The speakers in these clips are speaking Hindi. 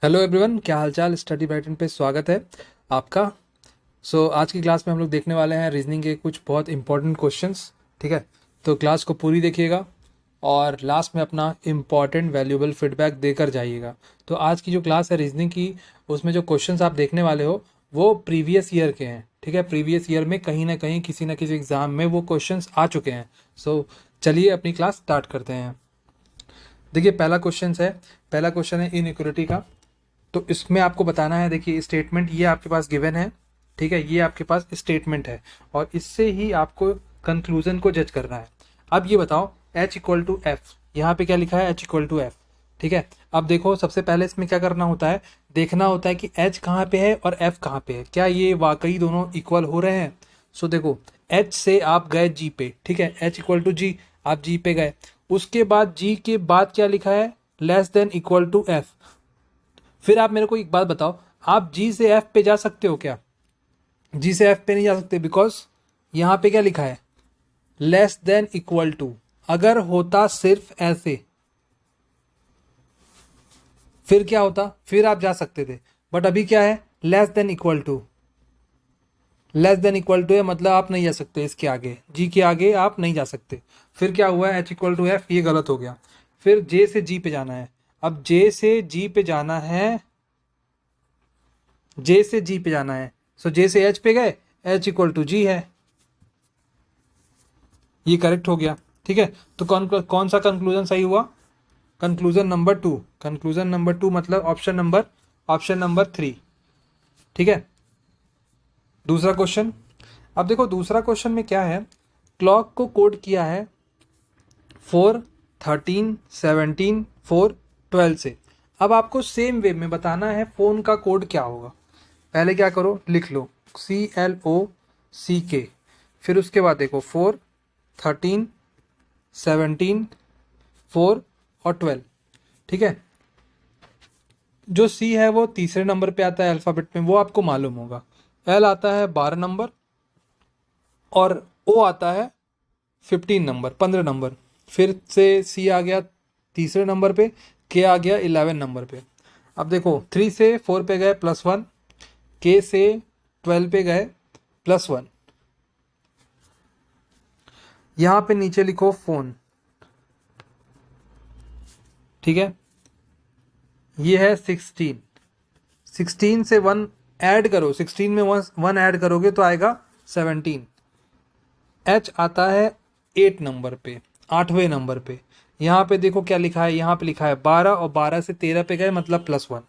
हेलो एवरीवन, क्या हालचाल। स्टडी ब्राइटन पे स्वागत है आपका। आज की क्लास में हम लोग देखने वाले हैं रीजनिंग के कुछ बहुत इंपॉर्टेंट क्वेश्चंस। ठीक है, तो क्लास को पूरी देखिएगा और लास्ट में अपना इम्पॉर्टेंट वैल्यूएबल फीडबैक देकर जाइएगा। तो आज की जो क्लास है रीजनिंग की, उसमें जो क्वेश्चंस आप देखने वाले हो वो प्रीवियस ईयर के हैं। ठीक है, प्रीवियस ईयर में कहीं ना कहीं किसी ना किसी एग्जाम में वो क्वेश्चंस आ चुके हैं। चलिए अपनी क्लास स्टार्ट करते हैं। देखिए, पहला क्वेश्चन है इनइक्वालिटी का। तो इसमें आपको बताना है, देखिए स्टेटमेंट ये आपके पास गिवन है। ठीक है, ये आपके पास स्टेटमेंट है और इससे ही आपको कंक्लूजन को जज करना है। अब ये बताओ h इक्वल टू एफ, यहाँ पे क्या लिखा है h इक्वल टू एफ। ठीक है, अब देखो सबसे पहले इसमें क्या करना होता है, देखना होता है कि h कहाँ पे है और f कहाँ पे है, क्या ये वाकई दोनों इक्वल हो रहे हैं। देखो h से आप गए g पे। ठीक है, h इक्वल टू जी, आप g पे गए। उसके बाद g के बाद क्या लिखा है, less than equal to f। फिर आप मेरे को एक बात बताओ, आप जी से एफ पे जा सकते हो क्या? जी से एफ पे नहीं जा सकते, बिकॉज यहां पे क्या लिखा है, लेस देन इक्वल टू। अगर होता सिर्फ ऐसे, फिर क्या होता, फिर आप जा सकते थे। बट अभी क्या है, less than equal to. Less than equal to है मतलब आप नहीं जा सकते, इसके आगे जी के आगे आप नहीं जा सकते। फिर क्या हुआ, एच इक्वल टू एफ, ये गलत हो गया। फिर जे से जी पे जाना है। अब जे से जी पे जाना है, जे से जी पे जाना है। जे से एच पे गए, एच इक्वल टू जी है, ये करेक्ट हो गया। ठीक है, तो कौन कौन सा कंक्लूजन सही हुआ, conclusion number two. Conclusion number two मतलब ऑप्शन नंबर 3। ठीक है, दूसरा क्वेश्चन। अब देखो दूसरा क्वेश्चन में क्या है, क्लॉक को कोड किया है 4, 13, 17, 4, 12 से। अब आपको सेम वे में बताना है फोन का कोड क्या होगा। पहले क्या करो, लिख लो CLOCK। फिर उसके बाद देखो 4, 13, 17, 4 और 12। ठीक है, जो सी है वो तीसरे नंबर पे आता है अल्फ़ाबेट में, वो आपको मालूम होगा। एल आता है 12 नंबर और ओ आता है 15 नंबर, 15 नंबर। फिर से सी आ गया तीसरे नंबर पे, के आ गया 11 नंबर पे। अब देखो 3 से 4 पे गए +1, के से 12 पे गए +1। यहां पे नीचे लिखो फोन। ठीक है, ये है 16। 16 से 1 ऐड करो, 16 में 1 ऐड करोगे तो आएगा 17। एच आता है 8 नंबर पे, 8वें नंबर पे। यहाँ पे देखो क्या लिखा है, यहाँ पे लिखा है 12 और 12 से 13 पे गए मतलब +1।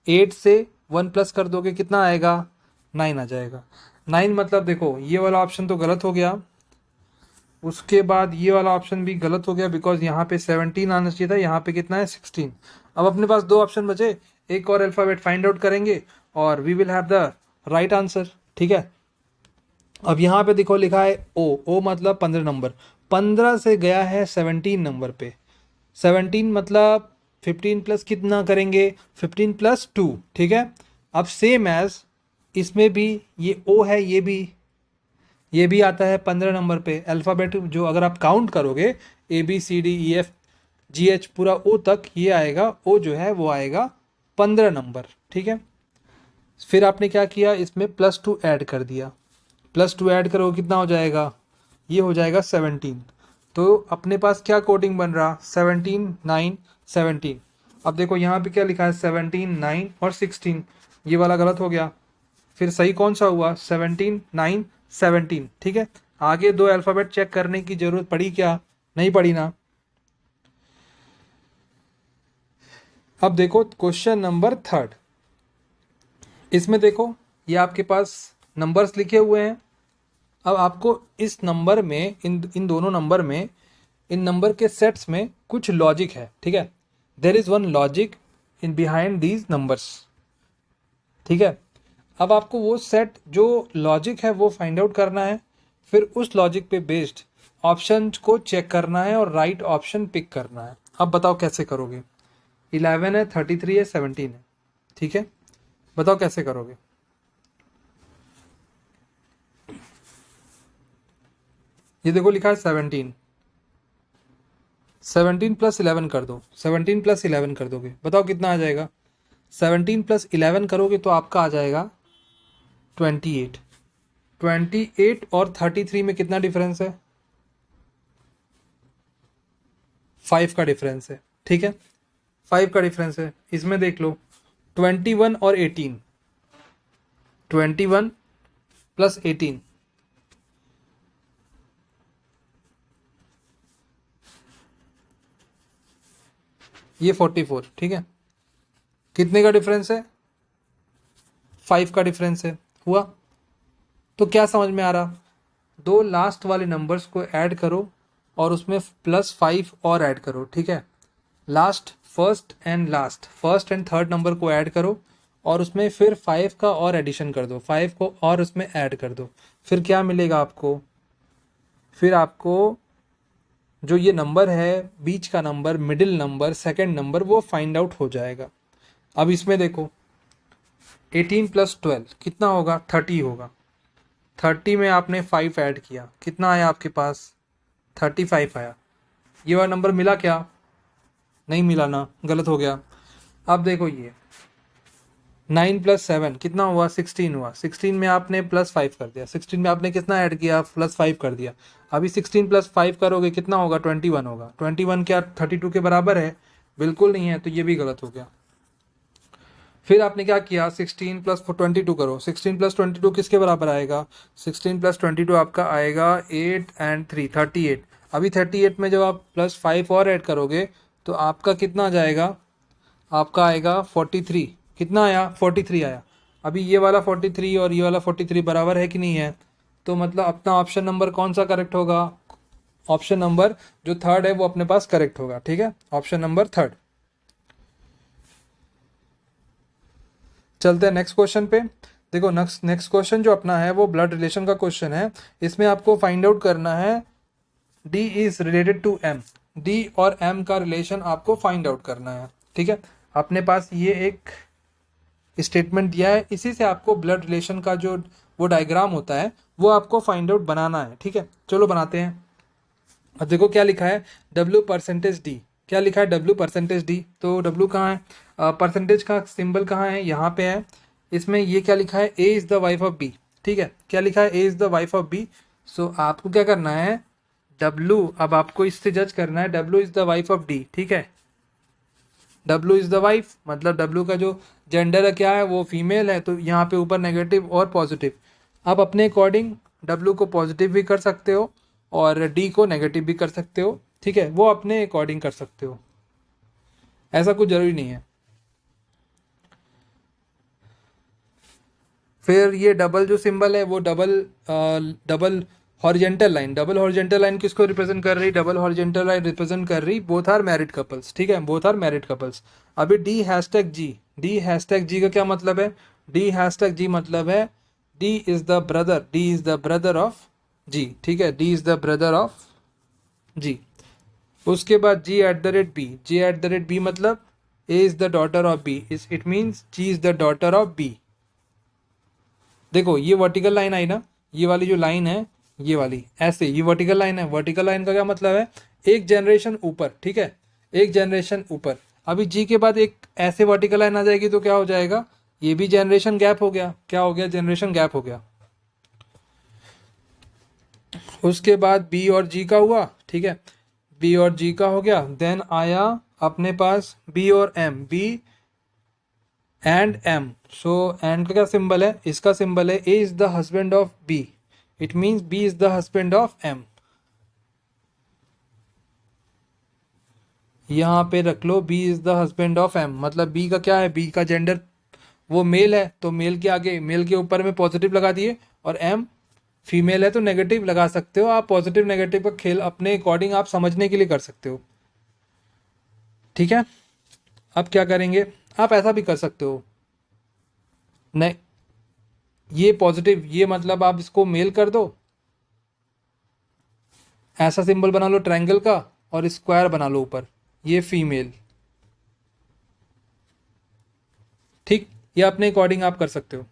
8 से 1 प्लस कर दोगे कितना आएगा, 9 आ जाएगा। 9 मतलब देखो ये वाला ऑप्शन तो गलत हो गया, उसके बाद ये वाला ऑप्शन भी गलत हो गया, बिकॉज यहाँ पे 17 आना चाहिए था, यहाँ पे कितना है 16। अब अपने पास दो ऑप्शन बचे, एक और अल्फाबेट फाइंड आउट करेंगे और we will have the right answer. ठीक है, अब यहाँ पे देखो लिखा है ओ मतलब 15 नंबर, 15 से गया है 17 नंबर पे। 17 मतलब 15 प्लस कितना करेंगे, 15 प्लस 2। ठीक है, अब सेम एज इसमें भी ये ओ है, ये भी आता है 15 नंबर पे। अल्फ़ाबेट जो अगर आप काउंट करोगे ABCDEFGH पूरा ओ तक, ये आएगा ओ जो है वो आएगा 15 नंबर। ठीक है, फिर आपने क्या किया, इसमें +2 ऐड कर दिया। +2 ऐड करो कितना हो जाएगा, ये हो जाएगा 17। तो अपने पास क्या कोडिंग बन रहा, 17, 9, 17। अब देखो यहाँ पे क्या लिखा है, 17, 9 और 16, ये वाला गलत हो गया। फिर सही कौन सा हुआ, 17, 9, 17। ठीक है, आगे दो अल्फ़ाबेट चेक करने की जरूरत पड़ी क्या, नहीं पड़ी ना। अब देखो क्वेश्चन नंबर 3। इसमें देखो ये आपके पास नंबर्स लिखे हुए हैं। अब आपको इस नंबर में, इन दोनों नंबर में, इन नंबर के सेट्स में कुछ लॉजिक है। ठीक है, there is one logic in behind these numbers. ठीक है, अब आपको वो सेट जो लॉजिक है वो फाइंड आउट करना है, फिर उस लॉजिक पे बेस्ड ऑप्शन को चेक करना है और राइट ऑप्शन पिक करना है। अब बताओ कैसे करोगे, 11 है, 33 है, 17 है। ठीक है, बताओ कैसे करोगे। ये देखो लिखा है 17, 17 + 11 कर दो, 17 + 11 कर दोगे, बताओ कितना आ जाएगा। 17 प्लस 11 करोगे तो आपका आ जाएगा 28। 28 और 33 में कितना डिफरेंस है? 5 का डिफरेंस है, ठीक है, 5 का डिफरेंस है। इसमें देख लो 21 और 18, 21 प्लस 18, ये 44, ठीक है। कितने का डिफरेंस है? 5 का डिफरेंस है। हुआ? तो क्या समझ में आ रहा? दो लास्ट वाले नंबर्स को ऐड करो और उसमें +5 और ऐड करो, ठीक है। फर्स्ट एंड थर्ड नंबर को ऐड करो और उसमें फिर 5 का और एडिशन कर दो, 5 को और उसमें ऐड कर दो। फिर क्या मिलेगा आपको? फिर आपको जो ये नंबर है, बीच का number, middle number, second number, वो फाइंड आउट हो जाएगा। अब इसमें देखो 18 प्लस 12 कितना होगा? 30 होगा। 30 में आपने 5 ऐड किया, कितना आया आपके पास? 35 आया। ये वाला नंबर मिला क्या? नहीं मिला ना, गलत हो गया। अब देखो ये 9 प्लस 7 कितना हुआ? 16 हुआ। 16 में आपने +5 कर दिया, 16 में आपने कितना ऐड किया? +5 कर दिया। अभी 16 प्लस 5 करोगे कितना होगा? 21 होगा। 21 क्या 32 के बराबर है? बिल्कुल नहीं है, तो ये भी गलत हो गया। फिर आपने क्या किया? 16 प्लस 22 करो। 16 प्लस 22 किसके बराबर आएगा? 16 प्लस 22 आपका आएगा 8 एंड 3 38। अभी 38 में जब आप +5 और ऐड करोगे तो आपका कितना आ जाएगा? आपका आएगा 43। कितना आया? 43 आया। अभी ये वाला 43 और ये वाला 43 बराबर है कि नहीं है? तो मतलब अपना ऑप्शन नंबर कौन सा करेक्ट होगा? ऑप्शन नंबर जो थर्ड है वो अपने पास करेक्ट होगा, ठीक है, ऑप्शन नंबर थर्ड। चलते हैं नेक्स्ट क्वेश्चन पे। देखो नेक्स्ट क्वेश्चन जो अपना है वो ब्लड रिलेशन का क्वेश्चन है। इसमें आपको फाइंड आउट करना है D is related to M। D और M का रिलेशन आपको फाइंड आउट करना है, ठीक है। अपने पास ये एक स्टेटमेंट दिया है, इसी से आपको ब्लड रिलेशन का जो वो डायग्राम होता है वो आपको फाइंड आउट बनाना है, ठीक है। चलो बनाते हैं। अब देखो क्या लिखा है, W%D। क्या लिखा है? W%D। तो W कहाँ है? परसेंटेज का सिंबल कहाँ है? यहाँ पे है। इसमें ये क्या लिखा है? A is the wife of B, ठीक है। क्या लिखा है? A is the wife of B। सो आपको क्या करना है? W, अब आपको इससे जज करना है W is the wife of D, ठीक है। W इज़ द वाइफ मतलब W का जो जेंडर है क्या है? वो फीमेल है, तो यहाँ पे ऊपर नेगेटिव और पॉजिटिव। आप अपने अकॉर्डिंग W को पॉजिटिव भी कर सकते हो और D को नेगेटिव भी कर सकते हो, ठीक है, वो अपने अकॉर्डिंग कर सकते हो, ऐसा कुछ ज़रूरी नहीं है। फिर ये डबल जो सिंबल है वो डबल हॉरिजेंटल लाइन किसको रिप्रेजेंट कर रही? डबल हॉरिजेंटल लाइन रिप्रेजेंट कर रही बोथ आर मैरिड कपल्स, ठीक है, बोथ आर मैरिड कपल्स। अभी D#G का क्या मतलब है? D#G मतलब है D is the brother of G, ठीक है, D is the brother of G। उसके बाद G@B मतलब A is the daughter of B, it means G is the daughter of B। देखो ये वर्टिकल लाइन आई ना, ये वाली जो लाइन है, ये वाली ऐसे, ये वर्टिकल लाइन है। वर्टिकल लाइन का क्या मतलब है? एक जनरेशन ऊपर, ठीक है, एक जनरेशन ऊपर। अभी जी के बाद एक ऐसे वर्टिकल लाइन आ जाएगी तो क्या हो जाएगा? ये भी जनरेशन गैप हो गया। क्या हो गया? जनरेशन गैप हो गया। उसके बाद बी और जी का हुआ, ठीक है, बी और जी का हो गया। देन आया अपने पास बी और M, B and M. So and का क्या सिंबल है? इसका सिंबल है A is the husband of B, it means B is the husband of M. यहाँ पे रख लो B is the husband of M, मतलब बी का क्या है? बी का जेंडर वो मेल है, तो मेल के आगे, मेल के ऊपर में पॉजिटिव लगा दिए, और एम फीमेल है तो नेगेटिव लगा सकते हो आप। पॉजिटिव नेगेटिव का खेल अपने अकॉर्डिंग आप समझने के लिए कर सकते हो, ठीक है। अब क्या करेंगे? आप ऐसा भी कर सकते हो, नहीं ये पॉजिटिव, ये मतलब आप इसको मेल कर दो, ऐसा सिंबल बना लो ट्रायंगल का, और स्क्वायर बना लो ऊपर, ये फीमेल, ठीक, ये अपने अकॉर्डिंग आप कर सकते हो।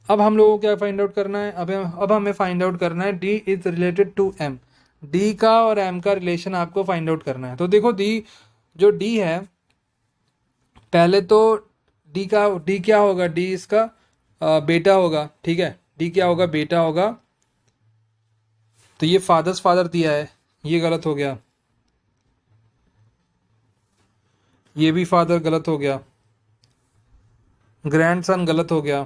अब हम लोगों को क्या फाइंड आउट करना है? अब हमें फाइंड आउट करना है D is related to M। D का और M का रिलेशन आपको फाइंड आउट करना है। तो देखो D, जो D है, पहले तो डी क्या होगा, डी इसका बेटा होगा, ठीक है, डी क्या होगा, बेटा होगा। तो ये फादर्स फादर दिया है, ये गलत हो गया, ये भी फादर गलत हो गया, ग्रैंडसन गलत हो गया,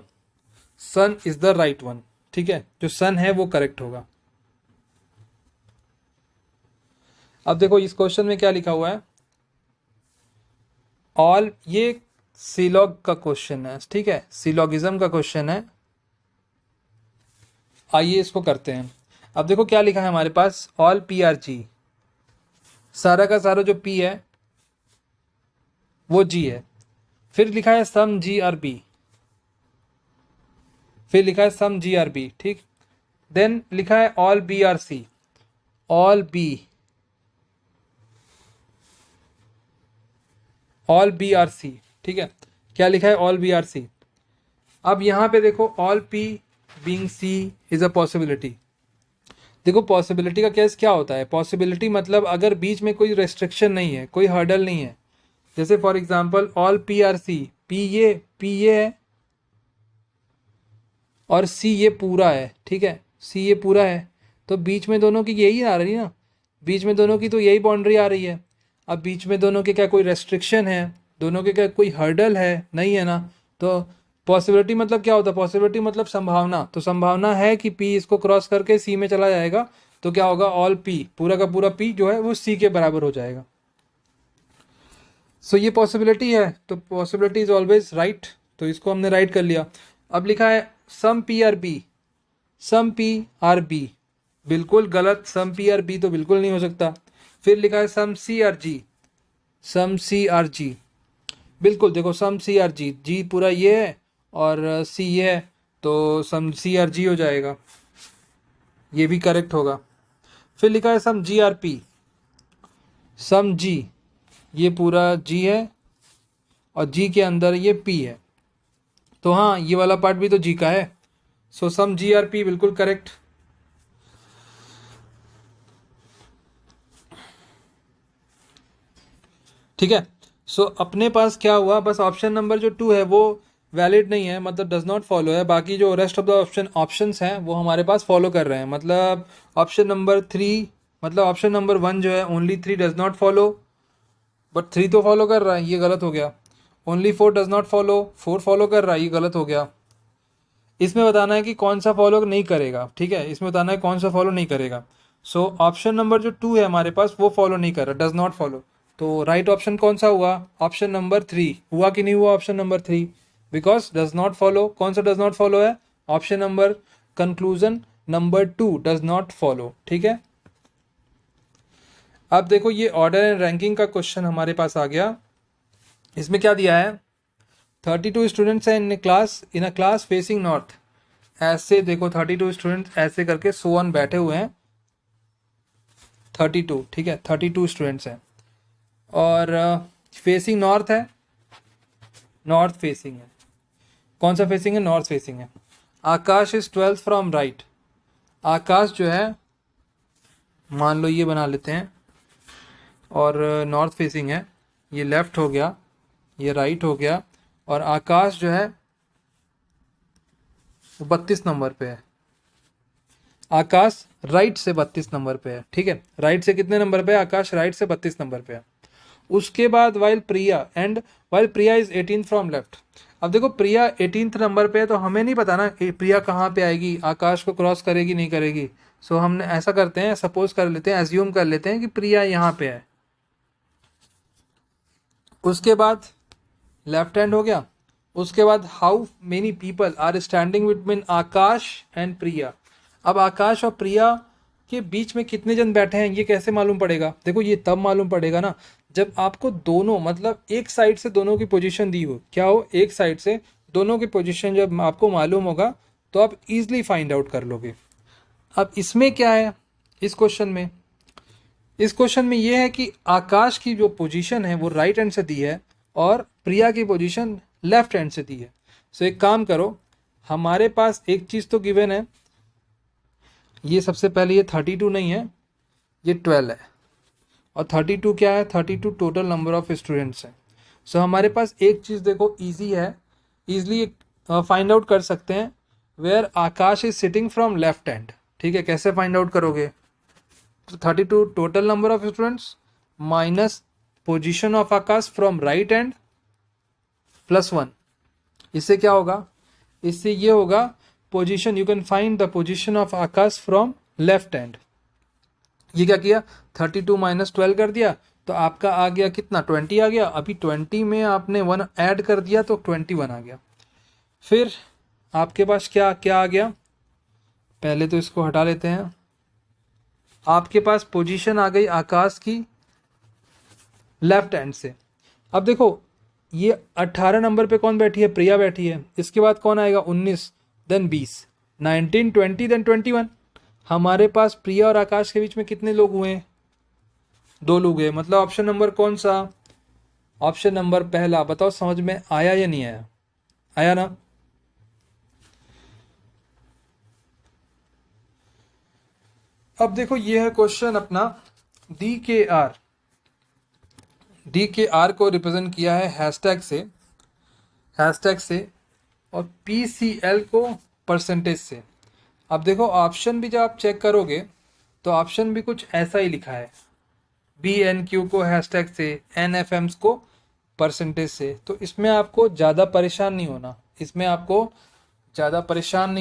सन इज द राइट वन, ठीक है, जो सन है वो करेक्ट होगा। अब देखो इस क्वेश्चन में क्या लिखा हुआ है, ऑल, ये सीलॉग का क्वेश्चन है, ठीक है, सीलॉगिज्म का क्वेश्चन है। आइए इसको करते हैं। अब देखो क्या लिखा है हमारे पास, ऑल पी आर जी, सारा का सारा जो पी है वो जी है, फिर लिखा है सम जी आर बी, फिर लिखा है सम जी आर बी, ठीक, देन लिखा है all B are C, all B are C, ठीक है, क्या लिखा है, ऑल बी आर सी। अब यहां पे देखो all P being C is a possibility. देखो पॉसिबिलिटी का केस क्या होता है, पॉसिबिलिटी मतलब अगर बीच में कोई रेस्ट्रिक्शन नहीं है, कोई हर्डल नहीं है, जैसे for example all P are C, P ये है और सी ये पूरा है, ठीक है, सी ये पूरा है, तो बीच में दोनों की यही आ रही है ना, बीच में दोनों की तो यही बाउंड्री आ रही है। अब बीच में दोनों के क्या कोई रेस्ट्रिक्शन है, दोनों के क्या कोई हर्डल है, नहीं है ना। तो पॉसिबिलिटी मतलब क्या होता है, पॉसिबिलिटी मतलब संभावना, तो संभावना है कि पी इसको क्रॉस करके सी में चला जाएगा, तो क्या होगा, ऑल पी, पूरा का पूरा पी जो है वो सी के बराबर हो जाएगा। सो ये पॉसिबिलिटी है, तो पॉसिबिलिटी इज ऑलवेज राइट, तो इसको हमने राइट कर लिया। अब लिखा है some P R B, some P R B, बिल्कुल गलत, सम पी आर बी तो बिल्कुल नहीं हो सकता। फिर लिखा है सम सी आर जी, सम सी आर जी, बिल्कुल देखो सम सी आर जी, जी पूरा ये है और सी ये है, तो सम सी आर जी हो जाएगा, ये भी करेक्ट होगा। फिर लिखा है सम जी आर पी, सम जी, ये पूरा जी है और जी के अंदर ये पी है, तो हाँ ये वाला पार्ट भी तो जी का है, सो सम जी आर पी बिल्कुल करेक्ट। ठीक है, सो अपने पास क्या हुआ, बस ऑप्शन नंबर जो 2 है वो वैलिड नहीं है, मतलब डज नॉट फॉलो है, बाकी जो रेस्ट ऑफ द ऑप्शंस हैं वो हमारे पास फॉलो कर रहे हैं। मतलब ऑप्शन नंबर 3, मतलब ऑप्शन नंबर 1 जो है only 3 does not follow, but 3 तो फॉलो कर रहा है, ये गलत हो गया। Only 4 does not follow, 4 follow कर रहा है, ये गलत हो गया। इसमें बताना है कि कौन सा फॉलो नहीं करेगा, ठीक है, इसमें बताना है कौन सा फॉलो नहीं करेगा। सो ऑप्शन नंबर जो 2 है हमारे पास वो फॉलो नहीं कर रहा, डज नॉट फॉलो, तो राइट ऑप्शन कौन सा हुआ, ऑप्शन नंबर 3 हुआ कि नहीं हुआ, option number 3, because does not follow, कौन सा डज नॉट फॉलो है, option number, conclusion number 2 does not follow, ठीक है। अब देखो ये ऑर्डर एंड रैंकिंग का क्वेश्चन हमारे पास आ गया। इसमें क्या दिया है, 32 स्टूडेंट्स हैं इन अ क्लास फेसिंग नॉर्थ, ऐसे देखो 32 स्टूडेंट्स ऐसे करके सोवन बैठे हुए हैं, 32, ठीक है, 32 स्टूडेंट्स हैं और फेसिंग नॉर्थ है, नॉर्थ फेसिंग है, कौन सा फेसिंग है, नॉर्थ फेसिंग है। आकाश इज 12th फ्रॉम राइट, आकाश जो है मान लो ये बना लेते हैं और नॉर्थ फेसिंग है, ये लेफ्ट हो गया, ये राइट हो गया, और आकाश जो है 32 नंबर पे है, आकाश राइट से 32 नंबर पे है, ठीक है, राइट से कितने नंबर पे है, आकाश राइट से 32 नंबर पे है। उसके बाद while Priya is 18th from left, अब देखो प्रिया 18th नंबर पे है, तो हमें नहीं पता ना कि प्रिया कहाँ पे आएगी, आकाश को क्रॉस करेगी नहीं करेगी। सो हमने ऐसा करते हैं, सपोज कर लेते हैं, एज्यूम कर लेते हैं कि प्रिया यहाँ पे है। उसके बाद लेफ्ट हैंड हो गया, उसके बाद how many people are standing between Akash and Priya, अब आकाश और प्रिया के बीच में कितने जन बैठे हैं ये कैसे मालूम पड़ेगा, देखो ये तब मालूम पड़ेगा ना जब आपको दोनों, मतलब एक साइड से दोनों की पोजीशन दी हो, क्या हो, एक साइड से दोनों की पोजीशन जब आपको मालूम होगा तो आप इजीली फाइंड आउट कर लोगे। अब इसमें क्या है, इस क्वेश्चन में ये है कि आकाश की जो पोजीशन है वो राइट हैंड से दी है और प्रिया की पोजीशन लेफ्ट हैंड से दी है। सो एक काम करो, हमारे पास एक चीज़ तो गिवन है, ये सबसे पहले ये 32 नहीं है, ये 12 है, और 32 क्या है, 32 टोटल नंबर ऑफ स्टूडेंट्स हैं। सो हमारे पास एक चीज़ देखो इजी है, इजली फाइंड आउट कर सकते हैं, where Akash is sitting from left hand. ठीक है, कैसे फाइंड आउट करोगे? 32 total number of students minus position of Akash from right hand plus 1। इससे क्या होगा? इससे ये होगा position, you can find the position of Akash from left hand. ये क्या किया? 32 माइनस 12 कर दिया, तो आपका आ गया कितना? 20 आ गया। अभी 20 में आपने 1 ऐड कर दिया तो 21 आ गया। फिर आपके पास क्या क्या आ गया? पहले तो इसको हटा लेते हैं। आपके पास पोजीशन आ गई आकाश की लेफ्ट हैंड से। अब देखो ये 18 नंबर पे कौन बैठी है? प्रिया बैठी है। इसके बाद कौन आएगा? 19, देन 20, 19, 20, देन 21। हमारे पास प्रिया और आकाश के बीच में कितने लोग हुए? 2 लोग हुए। मतलब ऑप्शन नंबर कौन सा? ऑप्शन नंबर पहला। बताओ समझ में आया या नहीं आया? आया ना? अब देखो ये है क्वेश्चन अपना D K are. D K are को रिप्रेजेंट किया है हैशटैग से और पी सी एल को परसेंटेज से। अब देखो ऑप्शन भी जब आप चेक करोगे तो ऑप्शन भी कुछ ऐसा ही लिखा है, बी एन क्यू को हैशटैग से, एन एफ एम्स को परसेंटेज से। तो इसमें आपको ज़्यादा परेशान नहीं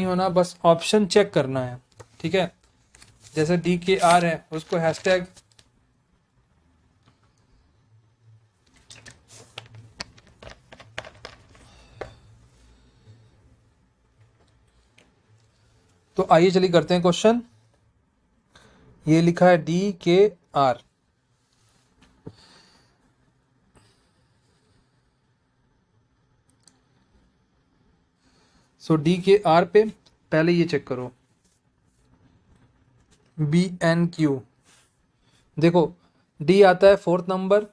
होना, बस ऑप्शन चेक करना है। ठीक है, जैसे डी के आर है उसको हैशटैग तो आइए चलिए करते हैं क्वेश्चन। ये लिखा है D K are. So D K are पे पहले ये चेक करो, बी एन क्यू। देखो डी आता है 4th नंबर,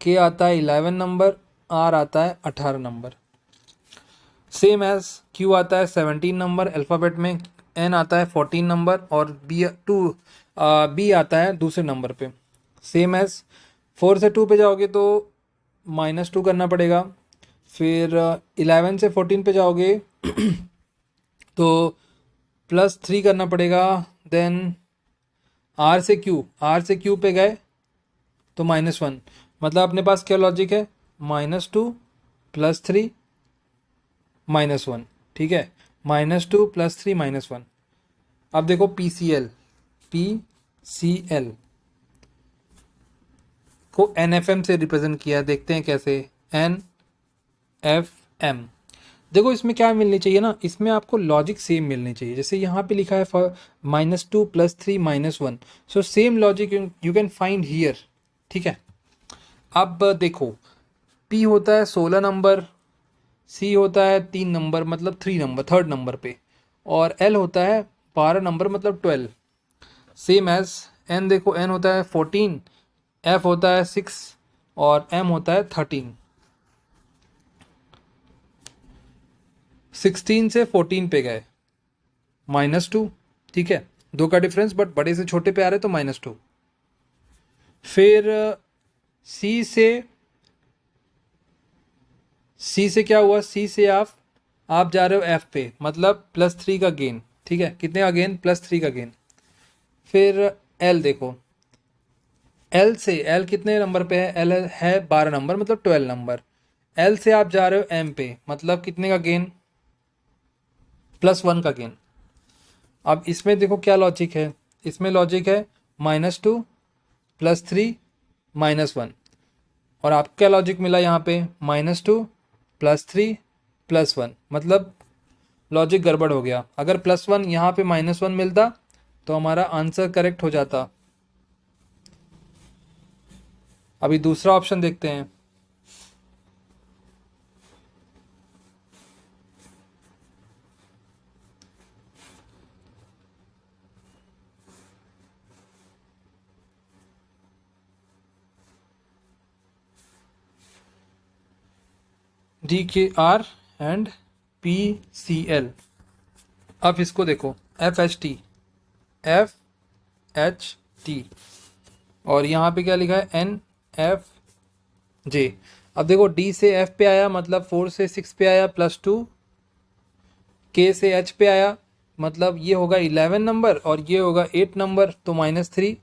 के आता है 11 नंबर, आर आता है 18 नंबर। सेम एज क्यू आता है 17 नंबर अल्फ़ाबेट में, एन आता है 14 नंबर और बी आता है दूसरे नंबर पे। सेम एज 4 से 2 पे जाओगे तो -2 करना पड़ेगा। फिर 11 से 14 पे जाओगे तो +3 करना पड़ेगा। देन आर से क्यू पे गए तो -1। मतलब अपने पास क्या लॉजिक है? -2 +3 -1। ठीक है, -2 +3 -1। अब देखो पी सी एल को एन एफ एम से रिप्रेजेंट किया, देखते हैं कैसे। N F M. देखो इसमें क्या मिलनी चाहिए ना, इसमें आपको लॉजिक सेम मिलनी चाहिए। जैसे यहाँ पे लिखा है -2 +3 -1, so same logic you can find here. ठीक है, अब देखो P होता है 16 नंबर, C होता है 3 नंबर मतलब 3rd नंबर पे, और L होता है 12 नंबर मतलब 12। सेम एज N, देखो N होता है 14, F होता है 6 और M होता है 13। 16 से 14 पे गए -2। ठीक है, 2 का डिफरेंस, बट बड़े से छोटे पे आ रहे तो -2। फिर C से क्या हुआ? C से आप जा रहे हो F पे, मतलब +3 का गेन। ठीक है, कितने का गेन? +3 का गेन। फिर L देखो, L कितने नंबर पे है? L है 12 नंबर मतलब 12 नंबर। L से आप जा रहे हो M पे, मतलब कितने का गेन? +1 का गेन। अब इसमें देखो क्या लॉजिक है, इसमें लॉजिक है -2 +3 -1, और आपको क्या लॉजिक मिला यहाँ पे? -2 +3 +1। मतलब लॉजिक गड़बड़ हो गया। अगर +1 यहाँ पे -1 मिलता तो हमारा आंसर करेक्ट हो जाता। अभी दूसरा ऑप्शन देखते हैं। D K R and P C L. अब इसको देखो, FHT और यहाँ पे क्या लिखा है? NFJ। अब देखो डी से एफ पे आया मतलब 4 से 6 पे आया +2, के से एच पे आया मतलब ये होगा 11 नंबर और ये होगा 8 नंबर तो -3।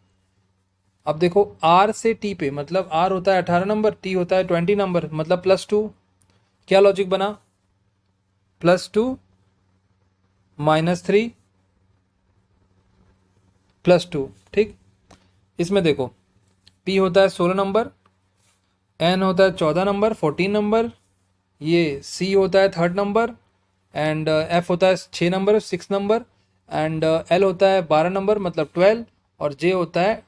अब देखो आर से टी पे मतलब आर होता है 18 नंबर, टी होता है 20 नंबर मतलब +2। क्या लॉजिक बना? +2 -3 +2। ठीक, इसमें देखो पी होता है 16 नंबर, एन होता है 14 नंबर 14 नंबर, ये सी होता है 3rd नंबर एंड एफ होता है 6 नंबर 6 नंबर एंड एल होता है 12 नंबर मतलब 12 और जे होता है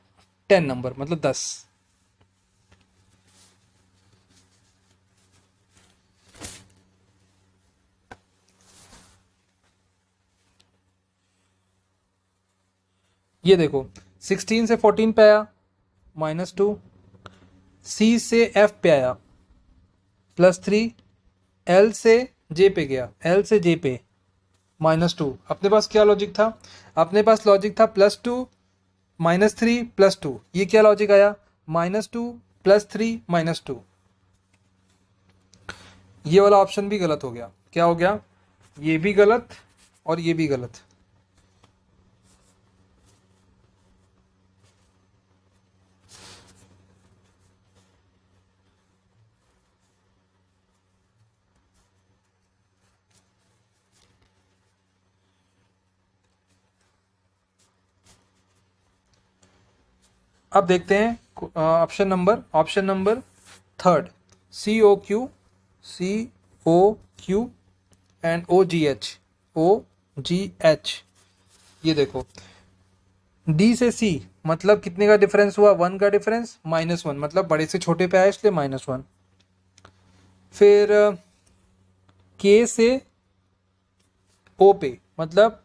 10 नंबर मतलब 10। ये देखो 16 से 14 पे आया -2, सी से एफ पे आया +3, एल से जे पे गया, एल से जे पे -2। अपने पास क्या लॉजिक था? अपने पास लॉजिक था +2 -3 +2। ये क्या लॉजिक आया? -2 +3 -2। ये वाला ऑप्शन भी गलत हो गया। क्या हो गया? ये भी गलत और ये भी गलत। अब देखते हैं option number 3rd, COQ and OGH। ये देखो D से C मतलब कितने का डिफरेंस हुआ? 1 का डिफरेंस -1 मतलब बड़े से छोटे पे आया इसलिए -1। फिर K से O पे मतलब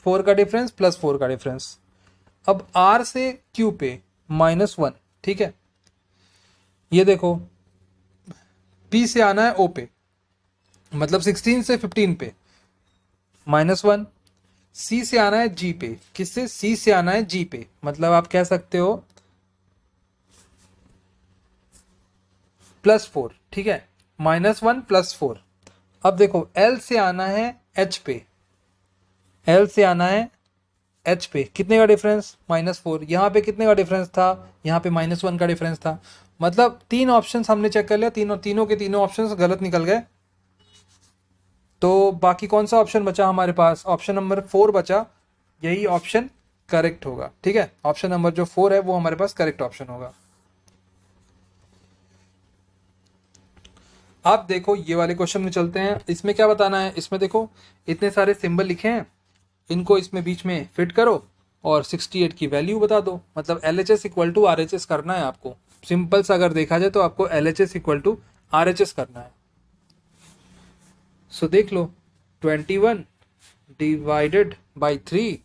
4 का डिफरेंस +4 का डिफरेंस। अब R से Q पे -1। ठीक है, ये देखो P से आना है O पे मतलब 16 से 15 पे -1। C से आना है G पे, किससे? C से आना है G पे मतलब आप कह सकते हो +4। ठीक है, -1 +4। अब देखो L से आना है H पे, L से आना है H पे, कितने का डिफरेंस? -4। यहाँ पे कितने का डिफरेंस था? यहाँ पे -1 का डिफरेंस था। मतलब 3 ऑप्शंस हमने चेक कर लिया, तीनों के तीनों ऑप्शंस गलत निकल गए। तो बाकी कौन सा ऑप्शन बचा हमारे पास? ऑप्शन नंबर 4 बचा, यही ऑप्शन करेक्ट होगा। ठीक है, ऑप्शन नंबर जो 4 है वो हमारे पास करेक्ट ऑप्शन होगा। आप देखो ये वाले क्वेश्चन में चलते हैं। इसमें क्या बताना है? इसमें देखो इतने सारे सिंबल लिखे हैं, इनको इसमें बीच में फिट करो और 68 की वैल्यू बता दो। मतलब LHS = RHS करना है आपको। सिंपल सा अगर देखा जाए तो आपको LHS = RHS करना है। सो देख लो 21 डिवाइडेड बाई 3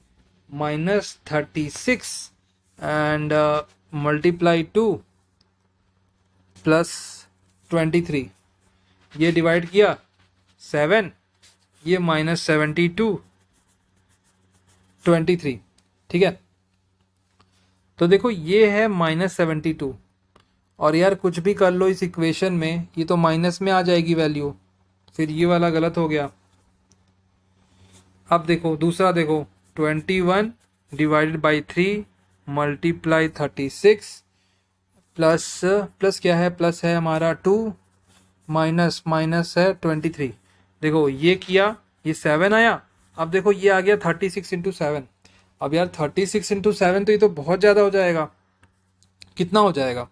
-36 एंड मल्टीप्लाई 2 +23। ये डिवाइड किया 7, ये -72 23। ठीक है, तो देखो ये है -72 और यार कुछ भी कर लो इस इक्वेशन में ये तो माइनस में आ जाएगी वैल्यू, फिर ये वाला गलत हो गया। अब देखो दूसरा देखो 21 डिवाइडेड बाई 3 मल्टीप्लाई 36 प्लस क्या है? प्लस है हमारा 2 माइनस माइनस है 23। देखो ये किया, ये 7 आया। अब देखो ये आ गया 36 × 7। अब यार 36 × 7 तो ये तो बहुत ज़्यादा हो जाएगा। कितना हो जाएगा?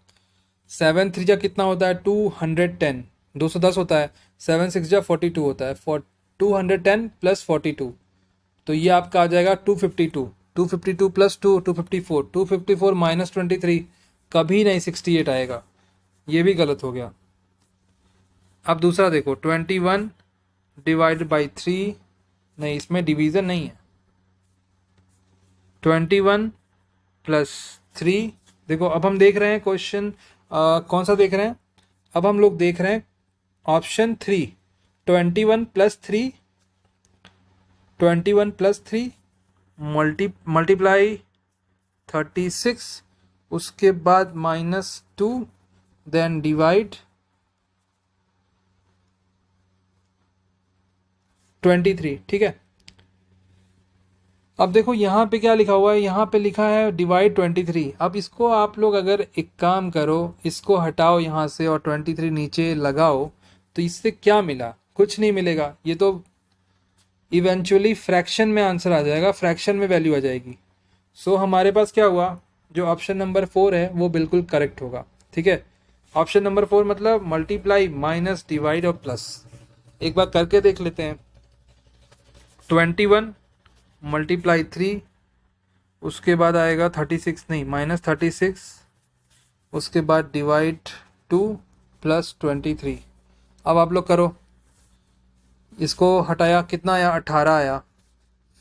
7 3 जा कितना होता है? 210, 210 होता है। 7 6 जा 42 होता है। 210 + 42 तो ये आपका आ जाएगा 252। 252 + 2 254, 254 -23 कभी नहीं 68 आएगा। ये भी गलत हो गया। अब दूसरा देखो 21 डिवाइडेड बाई 3, नहीं इसमें डिवीज़न नहीं है। 21 + 3। देखो अब हम देख रहे हैं क्वेश्चन कौन सा देख रहे हैं? अब हम लोग देख रहे हैं ऑप्शन 3। 21 + 3 21 + 3 मल्टीप्लाई 36, उसके बाद -2 देन डिवाइड 23, ठीक है। अब देखो यहाँ पे क्या लिखा हुआ है, यहाँ पे लिखा है डिवाइड 23। अब इसको आप लोग अगर एक काम करो, इसको हटाओ यहाँ से और 23 नीचे लगाओ, तो इससे क्या मिला? कुछ नहीं मिलेगा। ये तो इवेंचुअली फ्रैक्शन में आंसर आ जाएगा, फ्रैक्शन में वैल्यू आ जाएगी। सो हमारे पास क्या हुआ, जो ऑप्शन नंबर 4 है वो बिल्कुल करेक्ट होगा, ठीक है। ऑप्शन नंबर 4 मतलब मल्टीप्लाई माइनस डिवाइड और प्लस। एक बार करके देख लेते हैं। 21 मल्टीप्लाई 3, उसके बाद आएगा 36, नहीं माइनस 36, उसके बाद डिवाइड 2 प्लस 23। अब आप लोग करो, इसको हटाया कितना आया, 18 आया।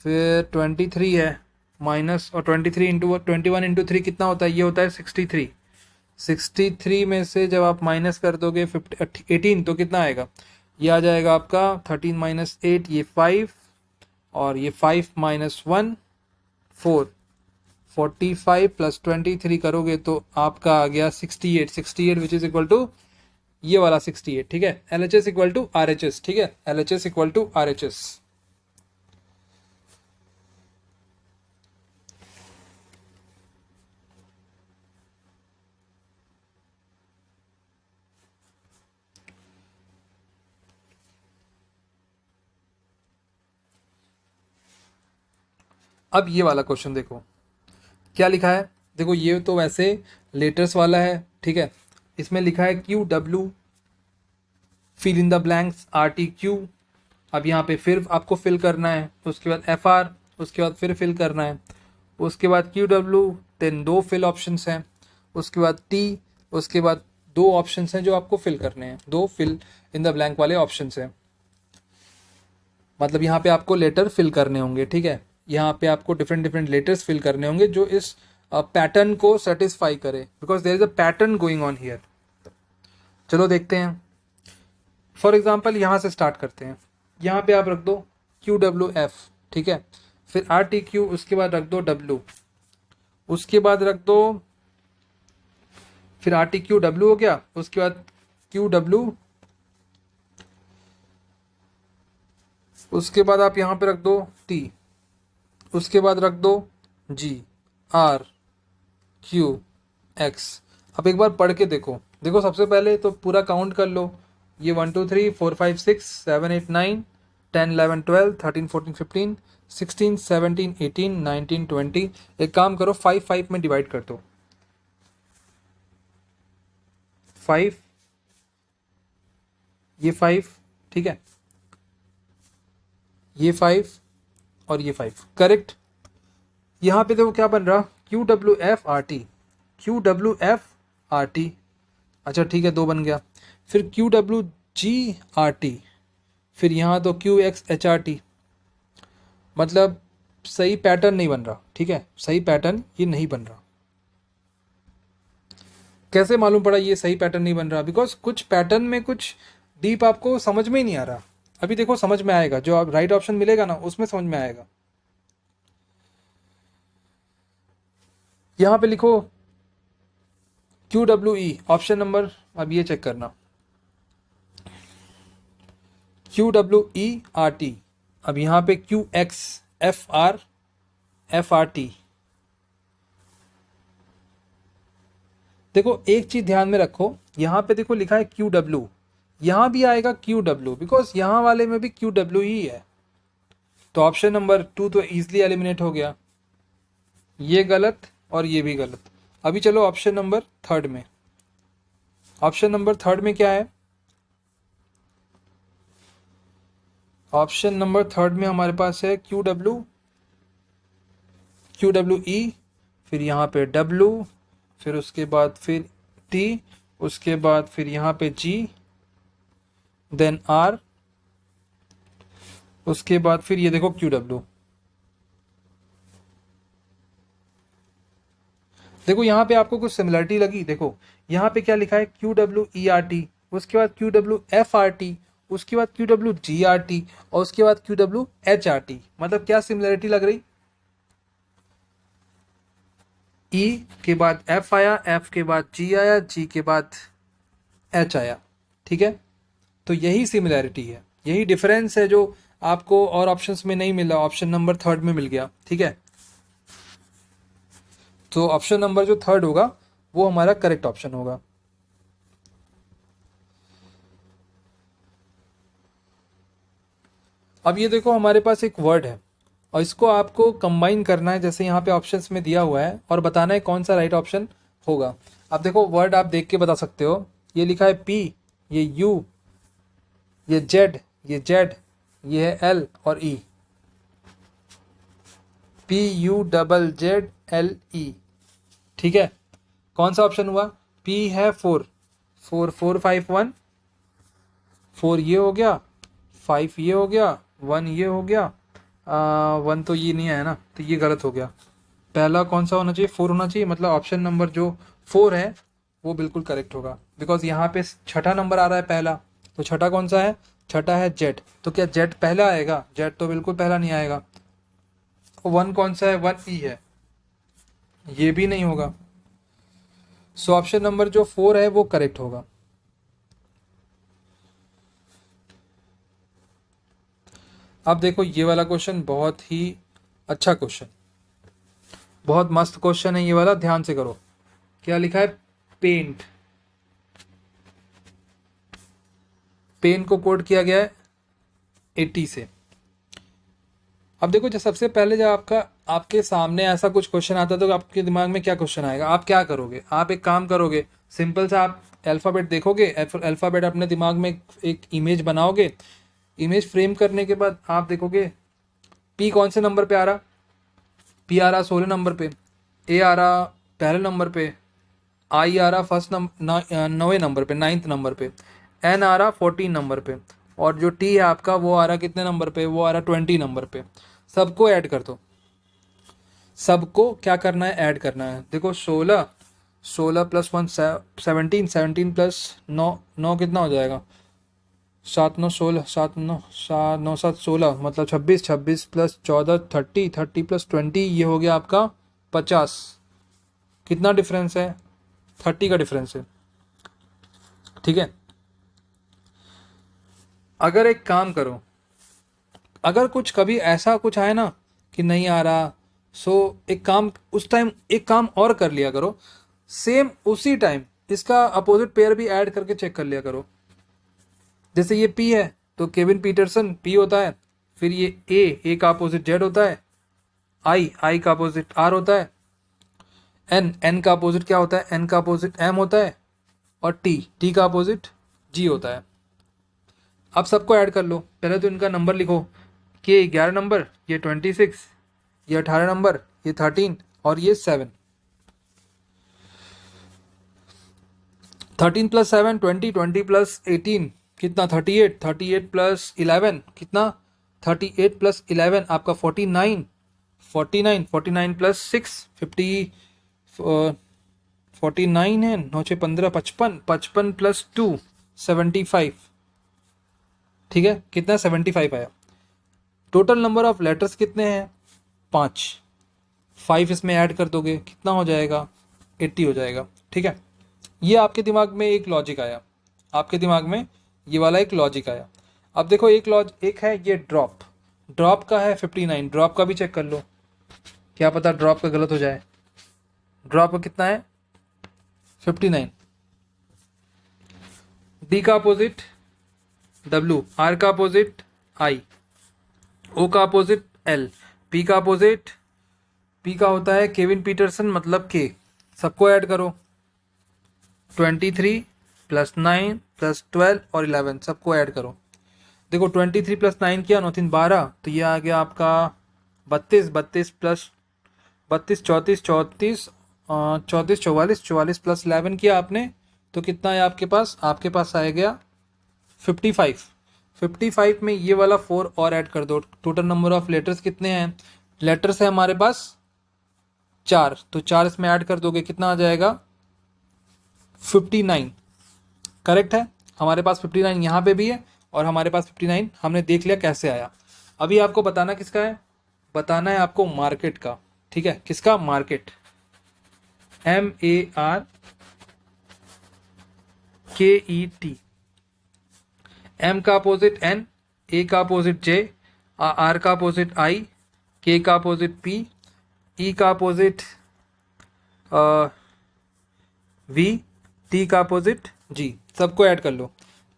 फिर 23 है माइनस, और 23 इंटू 21 इंटू 3 कितना होता है, ये होता है 63। 63 में से जब आप माइनस कर दोगे 18 तो कितना आएगा, ये आ जाएगा आपका 13 माइनस 8, ये 5, और ये 5 माइनस 1 4, 45 प्लस 23 करोगे तो आपका आ गया 68। 68 विच इज इक्वल टू ये वाला 68, ठीक है। LHS इक्वल टू RHS, ठीक है। LHS equal to RHS। अब ये वाला क्वेश्चन देखो क्या लिखा है। देखो ये तो वैसे लेटर्स वाला है, ठीक है। इसमें लिखा है QW, fill in the blanks RTQ। अब यहाँ पे फिर आपको फिल करना है, उसके बाद FR, उसके बाद फिर फिल करना है, उसके बाद QW, देन 2 फिल ऑप्शंस हैं, उसके बाद T, उसके बाद 2 ऑप्शंस हैं जो आपको फिल करने हैं, 2 फिल इन द ब्लैंक वाले ऑप्शंस हैं। मतलब यहाँ पे आपको लेटर फिल करने होंगे, ठीक है। यहाँ पे आपको डिफरेंट डिफरेंट लेटर्स फिल करने होंगे जो इस पैटर्न को सेटिस्फाई करे, because there is a pattern going on here. चलो देखते हैं। फॉर एग्जाम्पल यहाँ से स्टार्ट करते हैं। यहाँ पे आप रख दो QWF, ठीक है। फिर RTQ, उसके बाद रख दो W, उसके बाद रख दो, फिर RTQW हो गया, उसके बाद QW, उसके बाद आप यहाँ पे रख दो T, उसके बाद रख दो GRQX। अब एक बार पढ़ के देखो। देखो सबसे पहले तो पूरा काउंट कर लो, ये 1 2 3 4 5 6 7 8 9 10 11 12 13 14 15 16 17 18 19 20। एक काम करो, 5 5 में डिवाइड कर दो। 5, ये 5, ठीक है, ये 5 और ये 5, करेक्ट। यहाँ पे देखो क्या बन रहा, QWFRT, QWFRT, अच्छा ठीक है, 2 बन गया। फिर QWGRT, फिर यहाँ तो QXHRT। मतलब सही पैटर्न नहीं बन रहा, ठीक है, सही पैटर्न ये नहीं बन रहा। कैसे मालूम पड़ा ये सही पैटर्न नहीं बन रहा? बिकॉज कुछ पैटर्न में कुछ डीप आपको समझ में ही नहीं आ रहा। अभी देखो समझ में आएगा, जो आप राइट ऑप्शन मिलेगा ना उसमें समझ में आएगा। यहाँ पे लिखो QWE, ऑप्शन नंबर, अब ये चेक करना, QWERT। अब यहाँ पे QXFRT। देखो एक चीज ध्यान में रखो, यहाँ पे देखो लिखा है QW, यहाँ भी आएगा QW, बिकॉज यहाँ वाले में भी QWE है। तो ऑप्शन नंबर 2 तो इजिली एलिमिनेट हो गया, ये गलत और ये भी गलत। अभी चलो ऑप्शन नंबर 3 में। ऑप्शन नंबर 3 में क्या है? ऑप्शन नंबर 3 में हमारे पास है QWE, फिर यहाँ पे W, फिर उसके बाद फिर T, उसके बाद फिर यहाँ पे G, देन R, उसके बाद फिर ये देखो QW। देखो यहाँ पे आपको कुछ सिमिलरिटी लगी। देखो यहाँ पे क्या लिखा है, QWERT, उसके बाद QWFRT, उसके बाद QWGRT और उसके बाद QWHRT। मतलब क्या सिमिलरिटी लग रही? E के बाद F आया, F के बाद G आया, G के बाद H आया, ठीक है। तो यही सिमिलैरिटी है, यही डिफरेंस है जो आपको और ऑप्शंस में नहीं मिला, ऑप्शन नंबर थर्ड में मिल गया, ठीक है। तो ऑप्शन नंबर जो थर्ड होगा वो हमारा करेक्ट ऑप्शन होगा। अब ये देखो हमारे पास एक वर्ड है और इसको आपको कंबाइन करना है, जैसे यहाँ पे ऑप्शंस में दिया हुआ है, और बताना है कौन सा राइट ऑप्शन होगा। अब देखो वर्ड आप देख के बता सकते हो, ये लिखा है पी, ये यू, ये जेड, ये है एल और ई, PUZZLE, ठीक है। कौन सा ऑप्शन हुआ? पी है 4, 4 4 5 1, 4 ये हो गया, 5 ये हो गया, 1 ये हो गया, 1 तो ये नहीं आया ना, तो ये गलत हो गया। पहला कौन सा होना चाहिए? 4 होना चाहिए, मतलब ऑप्शन नंबर जो 4 है वो बिल्कुल करेक्ट होगा, बिकॉज यहाँ पे छठा नंबर आ रहा है पहला, तो छठा कौन सा है? छठा है जेड, तो क्या जेड पहला आएगा? जेड तो बिल्कुल पहला नहीं आएगा। 1 कौन सा है? 1 ई है, ये भी नहीं होगा। सो ऑप्शन नंबर जो 4 है वो करेक्ट होगा। अब देखो ये वाला क्वेश्चन बहुत ही अच्छा क्वेश्चन, बहुत मस्त क्वेश्चन है ये वाला, ध्यान से करो। क्या लिखा है? पेंट, पेन को कोड किया गया है 80 से। अब देखो जब सबसे पहले जब आपके सामने ऐसा कुछ क्वेश्चन आता है तो आपके दिमाग में क्या क्वेश्चन आएगा? आप क्या करोगे? आप एक काम करोगे, सिंपल सा आप अल्फ़ाबेट देखोगे, अल्फ़ाबेट अपने दिमाग में एक इमेज बनाओगे, इमेज फ्रेम करने के बाद आप देखोगे पी कौन से नंबर पे आ रहा? पी आ रहा 16 नंबर पे, ए आ रहा पहले नंबर पे, आई आ रहा फर्स्ट नंबर 9वें नंबर पे, 9th नंबर पे, एन आ रहा 14 नंबर पे, और जो टी है आपका वो आ रहा कितने नंबर पे? वो आ रहा 20 नंबर पे। सबको ऐड कर दो, सबको क्या करना है? ऐड करना है। देखो 16, 16 प्लस 1 17, 17 प्लस 9, 9 कितना हो जाएगा? 7 9 16, 7 9 7 9 7 16, मतलब 26, 26 प्लस 14 30, 30 प्लस 20 ये हो गया आपका 50। कितना डिफरेंस है? 30 का डिफरेंस है, ठीक है। अगर एक काम करो, अगर कुछ कभी ऐसा कुछ आए ना कि नहीं आ रहा, सो एक काम, उस टाइम एक काम और कर लिया करो, सेम उसी टाइम इसका अपोजिट पेयर भी ऐड करके चेक कर लिया करो। जैसे ये पी है तो केविन पीटरसन पी होता है, फिर ये ए का अपोजिट जेड होता है, आई का अपोजिट आर होता है, एन का अपोजिट क्या होता है? एन का अपोजिट एम होता है, और टी का अपोजिट जी होता है। अब सबको ऐड कर लो, पहले तो इनका नंबर लिखो, के 11 नंबर, ये 26, ये 18 नंबर, ये 13 और ये 7। 13 प्लस 7 20, 20 प्लस 18 कितना? 38, 38 प्लस 11 कितना? 38 प्लस 11 आपका 49, 49, 49 प्लस 6 50, 49 है, 9 6 15 55, 55 प्लस 2 75, ठीक है। कितना? 75 आया। टोटल नंबर ऑफ लेटर्स कितने हैं? 5, 5 इसमें ऐड कर दोगे कितना हो जाएगा? 80 हो जाएगा, ठीक है। ये आपके दिमाग में एक लॉजिक आया, आपके दिमाग में ये वाला एक लॉजिक आया। अब देखो एक है ये ड्रॉप, ड्रॉप का है 59, ड्रॉप का भी चेक कर लो, क्या पता ड्रॉप का गलत हो जाए। ड्रॉप का कितना है? 59। डी का अपोजिट डब्ल्यू, आर का अपोजिट आई, ओ का अपोजिट एल, पी का अपोजिट, पी का होता है केविन पीटरसन मतलब के। सबको ऐड करो, 23 प्लस 9 प्लस 12 और 11, सबको ऐड करो। देखो 23 प्लस 9 किया, 9 3 12, तो ये आ गया आपका 32, 32 प्लस 32 34, 34 34 44, 44 प्लस 11 किया आपने, तो कितना है आपके पास? आपके पास आ गया 55। 55 में ये वाला 4 और ऐड कर दो। टोटल नंबर ऑफ लेटर्स कितने हैं? लेटर्स है हमारे पास 4, तो 4 इसमें ऐड कर दोगे कितना आ जाएगा? 59। करेक्ट है, हमारे पास 59 यहाँ पे भी है और हमारे पास 59 हमने देख लिया कैसे आया। अभी आपको बताना किसका है? बताना है आपको मार्केट का, ठीक है। किसका? Market, MARKET। एम का अपोजिट एन, ए का अपोजिट जे, आर का अपोजिट आई, के का अपोजिट पी, ई का अपोजिट वी, टी का अपोजिट जी। सबको ऐड कर लो।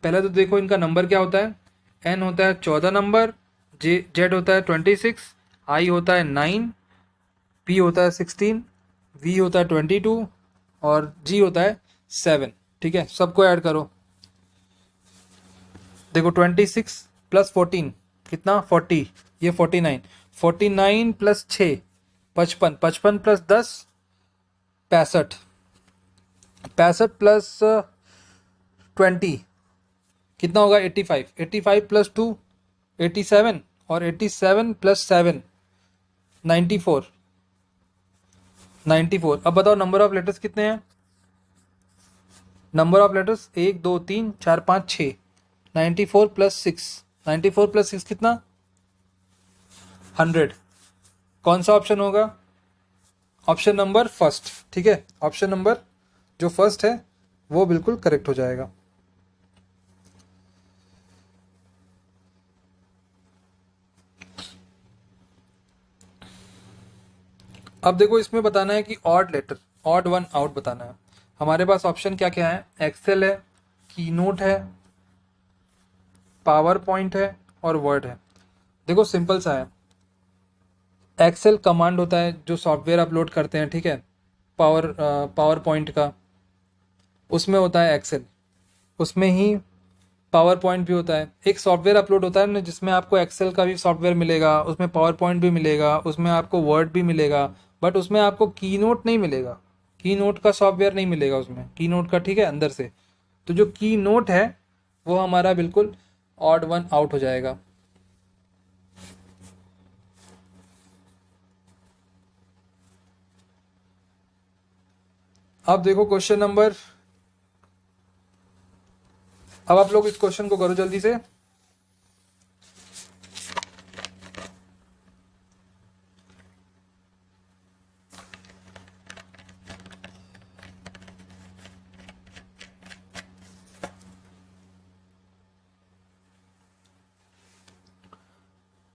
पहले तो देखो इनका नंबर क्या होता है। एन होता है 14 नंबर, जे जेड होता है 26, आई होता है 9, पी होता है 16, वी होता है 22 और जी होता है 7। ठीक है, सबको ऐड करो। देखो 26 प्लस 14 कितना 40, ये 49, 49 प्लस 6 55, 55 प्लस 10 65, 65 प्लस 20 कितना होगा 85, 85 प्लस 2 87 और 87 प्लस 7 94, 94। अब बताओ नंबर ऑफ लेटर्स कितने हैं। Number of letters 1 2 3 4 5 6, 94 plus 6, 94 plus 6 कितना 100। कौन सा ऑप्शन होगा, ऑप्शन नंबर फर्स्ट। ठीक है, ऑप्शन नंबर जो फर्स्ट है वो बिल्कुल करेक्ट हो जाएगा। अब देखो इसमें बताना है कि odd letter, odd one out बताना है। हमारे पास ऑप्शन क्या क्या है, एक्सेल है, कीनोट है, पावर पॉइंट है और वर्ड है। देखो सिंपल सा है, एक्सेल कमांड होता है जो सॉफ्टवेयर अपलोड करते हैं, ठीक है, पावर पॉइंट का, उसमें होता है एक्सेल, उसमें ही पावर पॉइंट भी होता है। एक सॉफ्टवेयर अपलोड होता है ना जिसमें आपको एक्सेल का भी सॉफ्टवेयर मिलेगा, उसमें पावर पॉइंट भी मिलेगा, उसमें आपको वर्ड भी मिलेगा, बट उसमें आपको कीनोट नहीं मिलेगा, कीनोट का सॉफ्टवेयर नहीं मिलेगा उसमें, कीनोट का, ठीक है, अंदर से। तो जो कीनोट है वो हमारा बिल्कुल ऑड वन आउट हो जाएगा। अब देखो क्वेश्चन नंबर, अब आप लोग इस क्वेश्चन को करो जल्दी से।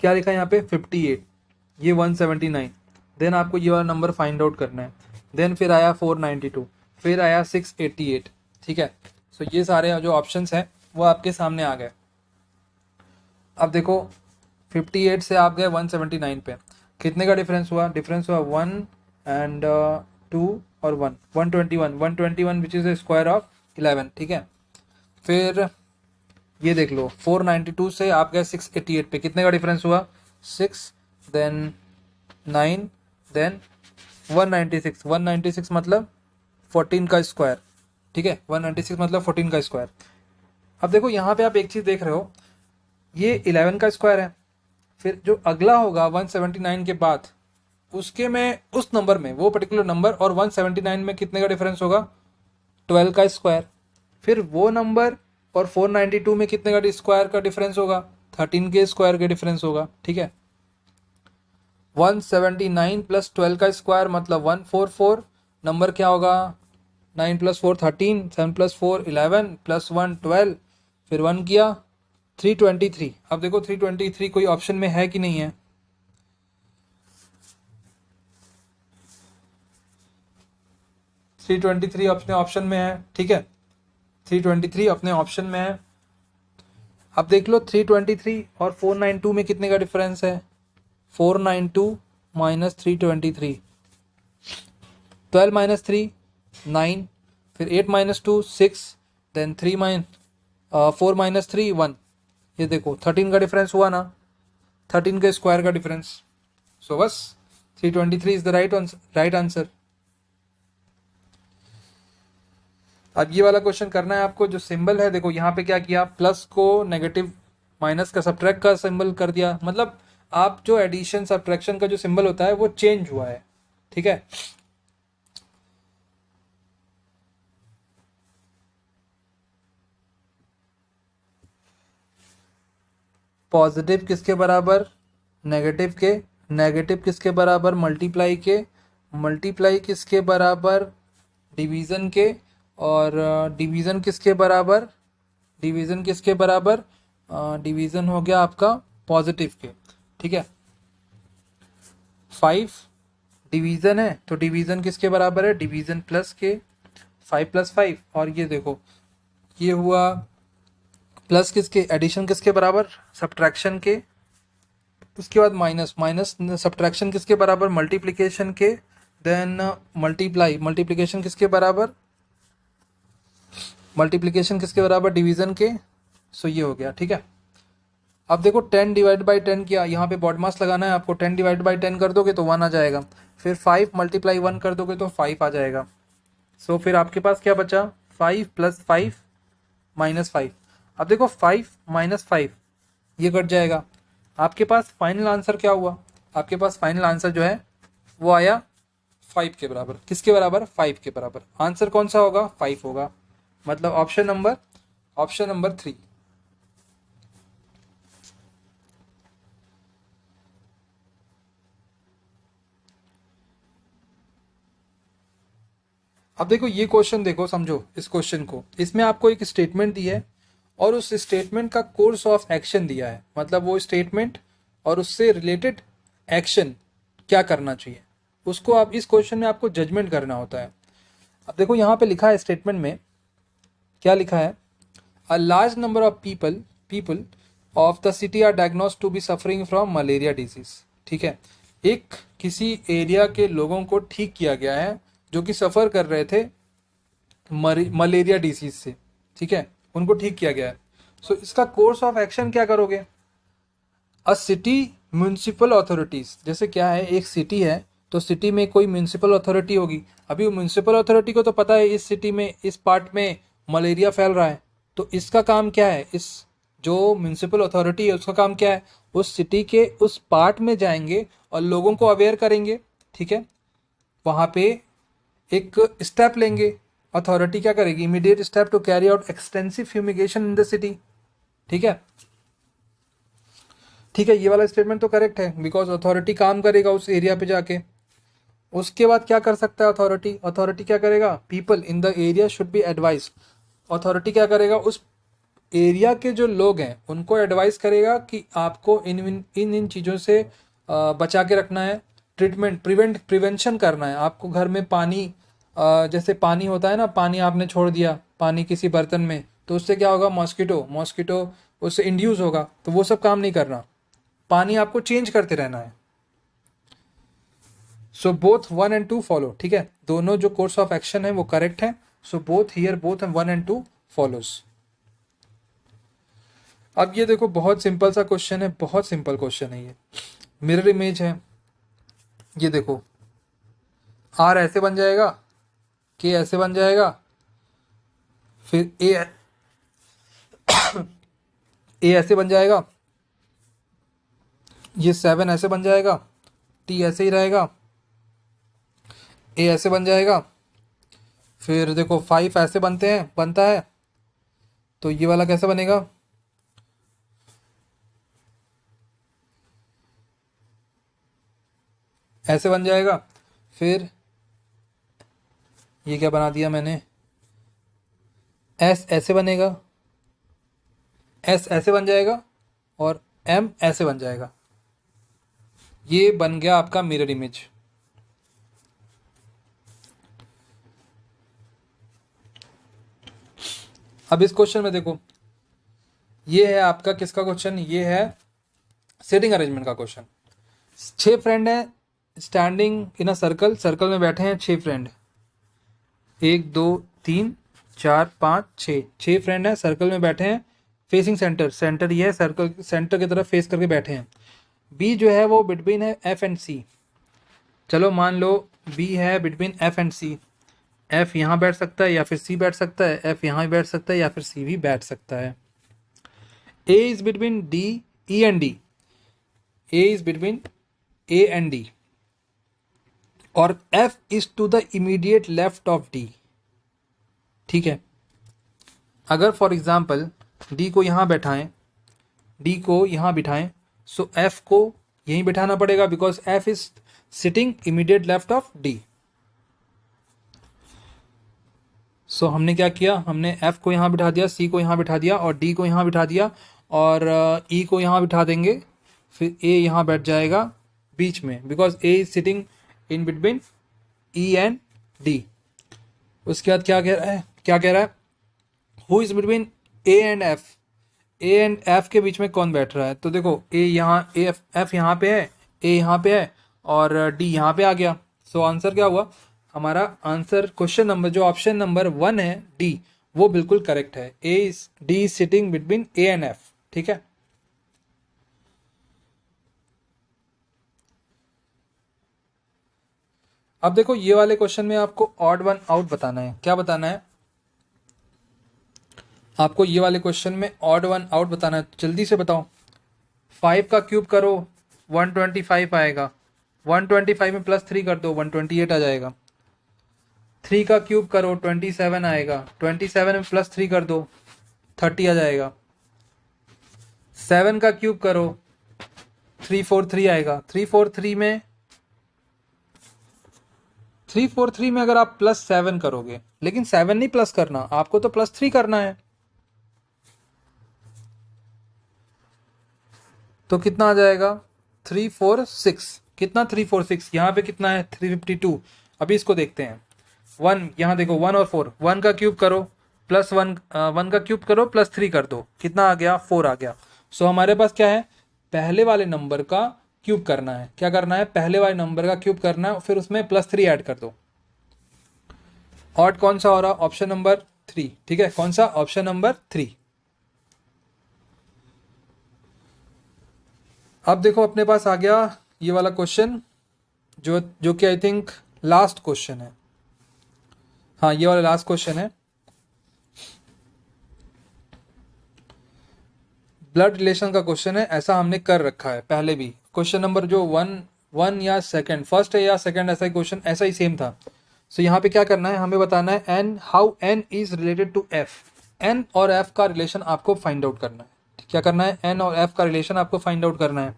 क्या लिखा है यहाँ पे 58, ये 179, देन आपको ये वाला नंबर फाइंड आउट करना है, देन फिर आया 492, फिर आया 688। ठीक है, सो ये सारे जो ऑप्शंस हैं वो आपके सामने आ गए। अब देखो 58 से आप गए 179 पे, कितने का डिफरेंस हुआ, डिफरेंस हुआ 1 एंड 2 और 1, 121, 121 विच इज़ स्क्वायर ऑफ 11। ठीक है, फिर ये देख लो 492 से आप गए 688 पे, कितने का डिफरेंस हुआ 6, देन 9, देन 196, 196 मतलब 14 का स्क्वायर। ठीक है, 196 मतलब 14 का स्क्वायर। अब देखो यहाँ पे आप एक चीज़ देख रहे हो, ये 11 का स्क्वायर है, फिर जो अगला होगा 179 के बाद उसके में, उस नंबर में, वो पर्टिकुलर नंबर और 179 में कितने का डिफरेंस होगा 12 का स्क्वायर। फिर वो नंबर और 492 में कितने का स्क्वायर का डिफरेंस होगा 13 के स्क्वायर के डिफरेंस होगा। ठीक है, 179 प्लस 12 का स्क्वायर मतलब 144, नंबर क्या होगा 9 प्लस 4 13, 7 प्लस 4 11 प्लस 1 12, फिर 1 किया 323। अब देखो 323 कोई ऑप्शन में है कि नहीं है, 323 अपने ऑप्शन में है। ठीक है, 323 अपने ऑप्शन में है। अब देख लो 323 और 492 में कितने का डिफरेंस है, 492 माइनस 323, 12 माइनस 3 9, फिर 8 माइनस 2 6, देन 4 माइनस 3 1, ये देखो 13 का डिफरेंस हुआ ना, 13 के स्क्वायर का डिफरेंस। सो बस 323 इज द राइट आंसर। अब ये वाला क्वेश्चन करना है आपको, जो सिंबल है देखो यहाँ पे क्या किया, प्लस को नेगेटिव, माइनस का सब्ट्रैक्ट का सिंबल कर दिया, मतलब आप जो एडिशन सब्ट्रैक्शन का जो सिंबल होता है वो चेंज हुआ है। ठीक है, पॉजिटिव किसके बराबर नेगेटिव के, नेगेटिव किसके बराबर मल्टीप्लाई के, मल्टीप्लाई किसके बराबर डिवीज़न के, और डिवीज़न किसके बराबर, डिवीज़न किसके बराबर, डिवीज़न हो गया आपका पॉजिटिव के। ठीक है। 5 डिवीज़न है तो डिवीज़न किसके बराबर है, डिवीज़न प्लस के, 5 + 5। और ये देखो ये हुआ प्लस किसके, एडिशन किसके बराबर, सब्ट्रैक्शन के। उसके बाद माइनस, माइनस सब्ट्रैक्शन किसके बराबर, मल्टीप्लिकेशन के। देन मल्टीप्लाई, मल्टीप्लिकेशन किसके बराबर, मल्टीप्लिकेशन किसके बराबर, डिवीज़न के। सो ये हो गया, ठीक है। अब देखो 10 डिवाइड बाई 10 किया, यहाँ पे बॉड मास लगाना है आपको। 10 डिवाइड बाई 10 कर दोगे तो 1 आ जाएगा। फिर 5 × 1 कर दोगे तो 5 आ जाएगा। सो फिर आपके पास क्या बचा, 5 + 5 - 5। अब देखो 5 - 5 ये कट जाएगा। आपके पास फाइनल आंसर क्या हुआ, आपके पास फाइनल आंसर जो है वो आया 5 के बराबर। किसके बराबर, 5 के बराबर। आंसर कौन सा होगा, 5 होगा। मतलब ऑप्शन नंबर 3। अब देखो ये क्वेश्चन देखो, समझो इस क्वेश्चन को। इसमें आपको एक स्टेटमेंट दी है और उस स्टेटमेंट का कोर्स ऑफ एक्शन दिया है। मतलब वो स्टेटमेंट और उससे रिलेटेड एक्शन क्या करना चाहिए, उसको आप इस क्वेश्चन में आपको जजमेंट करना होता है। अब देखो यहाँ पे लिखा है स्टेटमेंट में, क्या लिखा है, a large number of people of the city are diagnosed to be suffering from malaria disease. ठीक है, एक किसी एरिया के लोगों को ठीक किया गया है जो कि सफ़र कर रहे थे मलेरिया डिजीज से। ठीक है, उनको ठीक किया गया है। सो इसका कोर्स ऑफ एक्शन क्या करोगे, अ सिटी म्यूनसिपल अथॉरिटीज। जैसे क्या है, एक सिटी है तो सिटी में कोई म्यूनसिपल अथॉरिटी होगी। अभी म्यूनसिपल अथॉरिटी को तो पता है इस सिटी में, इस पार्ट में मलेरिया फैल रहा है, तो इसका काम क्या है, इस जो म्यूनसिपल अथॉरिटी है उसका काम क्या है, उस सिटी के उस पार्ट में जाएंगे और लोगों को अवेयर करेंगे। ठीक है, वहाँ पे एक स्टेप लेंगे। अथॉरिटी क्या करेगी, immediate step to carry out extensive fumigation in the city. ठीक है, ठीक है, ये वाला स्टेटमेंट तो करेक्ट है, बिकॉज अथॉरिटी काम करेगा उस एरिया पे जाके। उसके बाद क्या कर सकता है अथॉरिटी, अथॉरिटी क्या करेगा, people in the area should be advise. Authority क्या करेगा, उस एरिया के जो लोग हैं उनको एडवाइस करेगा कि आपको इन चीज़ों से बचा के रखना है। ट्रीटमेंट, प्रिवेंशन करना है आपको। घर में पानी, जैसे पानी होता है ना, पानी आपने छोड़ दिया पानी किसी बर्तन में, तो उससे क्या होगा, मॉस्किटो उससे इंड्यूस होगा, तो वो सब काम नहीं करना। पानी आपको चेंज करते रहना है। So both 1 and 2 follow. ठीक है, दोनों जो कोर्स ऑफ एक्शन है वो करेक्ट है। So both 1 and 2 follows. अब ये देखो बहुत सिंपल सा क्वेश्चन है, बहुत सिंपल क्वेश्चन है ये। मिरर इमेज है, ये देखो आर ऐसे बन जाएगा, के ऐसे बन जाएगा, फिर ए ऐसे बन जाएगा, ये 7 ऐसे बन जाएगा, टी ऐसे ही रहेगा, ए ऐसे बन जाएगा, फिर देखो 5 ऐसे बनता है, तो ये वाला कैसे बनेगा, ऐसे बन जाएगा। फिर ये क्या बना दिया मैंने, एस ऐसे बनेगा, एस ऐसे बन जाएगा, और एम ऐसे बन जाएगा। ये बन गया आपका मिरर इमेज। अब इस क्वेश्चन में देखो, ये है आपका किसका क्वेश्चन, ये है सीटिंग अरेंजमेंट का क्वेश्चन। 6 फ्रेंड हैं standing in a circle, circle में बैठे हैं 6 फ्रेंड, 1 2 3 4 5 6, 6 फ्रेंड हैं सर्कल में बैठे हैं, फेसिंग सेंटर, सेंटर ये है, सर्कल सेंटर की तरफ फेस करके बैठे हैं। बी जो है वो बिटवीन है एफ एंड सी। चलो मान लो बी है between F and C, F यहाँ बैठ सकता है या फिर सी बैठ सकता है, एफ यहाँ भी बैठ सकता है या फिर सी भी बैठ सकता है। A is between D, E and D, A is between A and D, और F is to the immediate left of D. ठीक है, अगर फॉर एग्जाम्पल डी को यहाँ बैठाएं, डी को यहाँ बिठाएं, सो एफ को यहीं बिठाना पड़ेगा, because F is sitting immediate left of D. So हमने क्या किया, हमने एफ को यहाँ बिठा दिया, सी को यहाँ बिठा दिया और डी को यहाँ बिठा दिया, और ई को यहाँ बिठा देंगे। फिर ए यहाँ बैठ जाएगा बीच में, because A is sitting in between E and D. उसके बाद क्या कह रहा है, क्या कह रहा है, who is between A and F, A and F के बीच में कौन बैठ रहा है। तो देखो ए यहाँ, ए एफ यहाँ पे है, ए यहाँ पे है और डी यहाँ पे आ गया। सो आंसर क्या हुआ हमारा, आंसर क्वेश्चन नंबर जो ऑप्शन नंबर 1 है डी, वो बिल्कुल करेक्ट है। A is D is sitting between A and F. ठीक है, अब देखो ये वाले क्वेश्चन में आपको ऑड वन आउट बताना है। क्या बताना है आपको, ये वाले क्वेश्चन में ऑड वन आउट बताना है। जल्दी से बताओ, 5 का क्यूब करो 125 आएगा, 125 में +3 कर दो 128 आ जाएगा। 3 का क्यूब करो 27 आएगा, 27 में +3 कर दो 30 आ जाएगा। 7 का क्यूब करो 343 आएगा, 343 में अगर आप +7 करोगे, लेकिन 7 नहीं प्लस करना, आपको तो +3 करना है, तो कितना आ जाएगा 346। कितना 346, यहाँ पे कितना है 352। अभी इसको देखते हैं। 1 यहाँ देखो 1 और 4, 1 का क्यूब करो +1, 1 का क्यूब करो +3 कर दो, कितना आ गया 4 आ गया। सो हमारे पास क्या है, पहले वाले नंबर का क्यूब करना है। क्या करना है, पहले वाले नंबर का क्यूब करना है, फिर उसमें +3 ऐड कर दो। ऑड कौन सा हो रहा, ऑप्शन नंबर 3। ठीक है, कौन सा, ऑप्शन नंबर 3। अब देखो अपने पास आ गया ये वाला क्वेश्चन, जो कि आई थिंक लास्ट क्वेश्चन है। हाँ, ये वाला लास्ट क्वेश्चन है। ब्लड रिलेशन का क्वेश्चन है, ऐसा हमने कर रखा है पहले भी। क्वेश्चन नंबर जो 1 या सेकंड, फर्स्ट है या सेकंड, ऐसा ही क्वेश्चन ऐसा ही सेम था। सो यहाँ पे क्या करना है, हमें बताना है N, how N is related to F. N और एफ का रिलेशन आपको फाइंड आउट करना है। क्या करना है, एन और एफ का रिलेशन आपको फाइंड आउट करना है,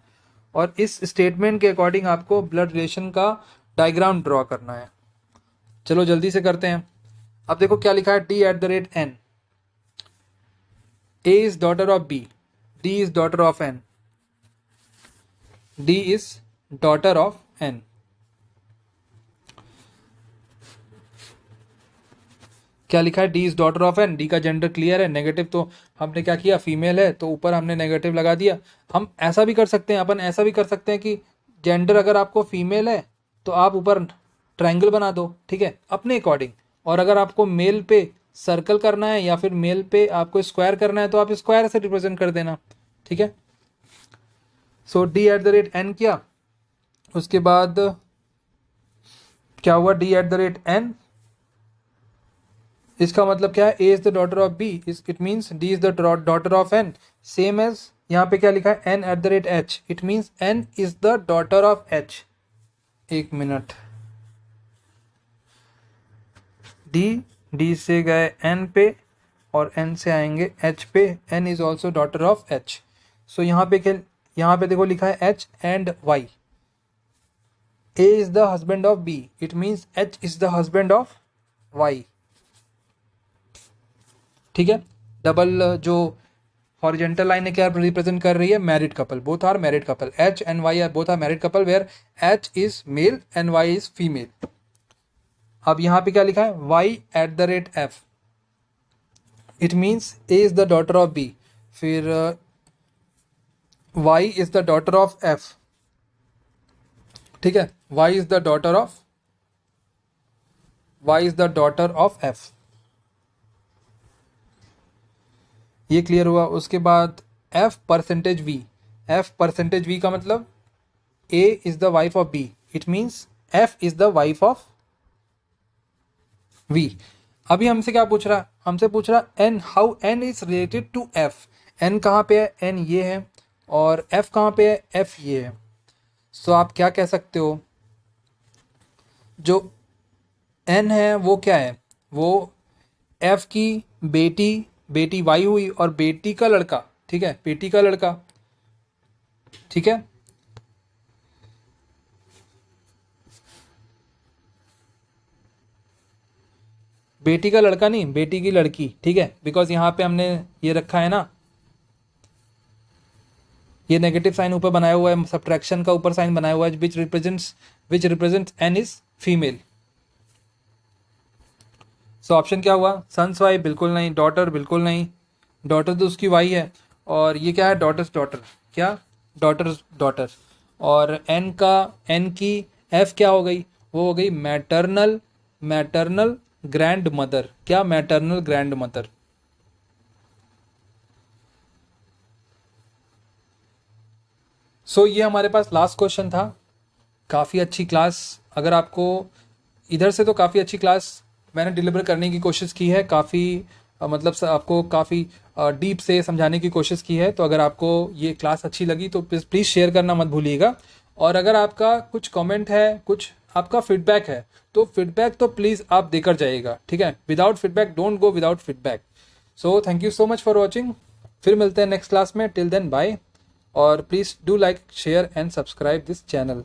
और इस स्टेटमेंट के अकॉर्डिंग आपको ब्लड रिलेशन का डायग्राम ड्रॉ करना है। चलो जल्दी से करते हैं। अब देखो क्या लिखा है, D@n, A is daughter of B, D is daughter of N, D is daughter of N। क्या लिखा है, D is daughter of N। D का जेंडर क्लियर है, नेगेटिव तो हमने क्या किया, फीमेल है तो ऊपर हमने नेगेटिव लगा दिया। हम ऐसा भी कर सकते हैं, अपन ऐसा भी कर सकते हैं कि जेंडर अगर आपको फीमेल है तो आप ऊपर ट्रायंगल बना दो, ठीक है, अपने अकॉर्डिंग। और अगर आपको मेल पे सर्कल करना है या फिर मेल पे आपको स्क्वायर करना है तो आप स्क्वायर से रिप्रेजेंट कर देना। ठीक है, सो D@n किया, उसके बाद क्या हुआ, D@n, इसका मतलब क्या है, A is the daughter of B, it means D is the daughter of N। Same as यहाँ पे क्या लिखा है, N@h, it means N is the daughter of H। एक मिनट, D से गए N पे और N से आएंगे H पे, N is also daughter of H। सो यहाँ पे देखो लिखा है H and Y। A is the husband of B, it means H is the husband of Y। ठीक है, डबल जो हॉरिजेंटल लाइन है क्या रिप्रेजेंट कर रही है, married couple, both are married couple. H and Y are both are married couple where H is male and Y is female. अब यहाँ पे क्या लिखा है, Y@f, it means A is the daughter of B, फिर Y is the daughter of F। ठीक है, Y is the daughter of F। ये क्लियर हुआ। उसके बाद F%V, F%V का मतलब A is the wife of B, it means F is the wife of V। अभी हमसे क्या पूछ रहा, हमसे पूछ रहा N, how N is related to F। N कहाँ पे है, N ये है, और F कहाँ पे है, F ये है। सो आप क्या कह सकते हो, जो N है वो क्या है, वो F की बेटी Y हुई और बेटी का लड़का, ठीक है, बेटी का लड़का। ठीक है, बेटी का लड़का नहीं, बेटी की लड़की। ठीक है, बिकॉज यहाँ पे हमने ये रखा है ना, ये नेगेटिव साइन ऊपर बनाया हुआ है, सब्ट्रैक्शन का ऊपर साइन बनाया हुआ है, विच represents an is female. So option क्या हुआ, सन्स वाइफ बिल्कुल नहीं, डॉटर बिल्कुल नहीं, डॉटर तो उसकी वाई है, और ये क्या है, डॉटर्स डॉटर, क्या डॉटर्स डॉटर। और एन की एफ क्या हो गई, वो हो गई मैटरनल ग्रैंड मदर, क्या मैटरनल ग्रैंड मदर। सो ये हमारे पास लास्ट क्वेश्चन था। काफ़ी अच्छी क्लास, अगर आपको इधर से तो काफ़ी अच्छी क्लास मैंने डिलीवर करने की कोशिश की है, काफ़ी मतलब आपको काफ़ी डीप से समझाने की कोशिश की है। तो अगर आपको ये क्लास अच्छी लगी तो प्लीज़ शेयर करना मत भूलिएगा। और अगर आपका कुछ कमेंट है, कुछ आपका फीडबैक है, तो फीडबैक तो प्लीज़ आप देकर जाइएगा, ठीक है। Without feedback don't go without feedback. So thank you so much for watching. फिर मिलते हैं नेक्स्ट क्लास में, टिल देन बाय। और please do like share and subscribe this channel.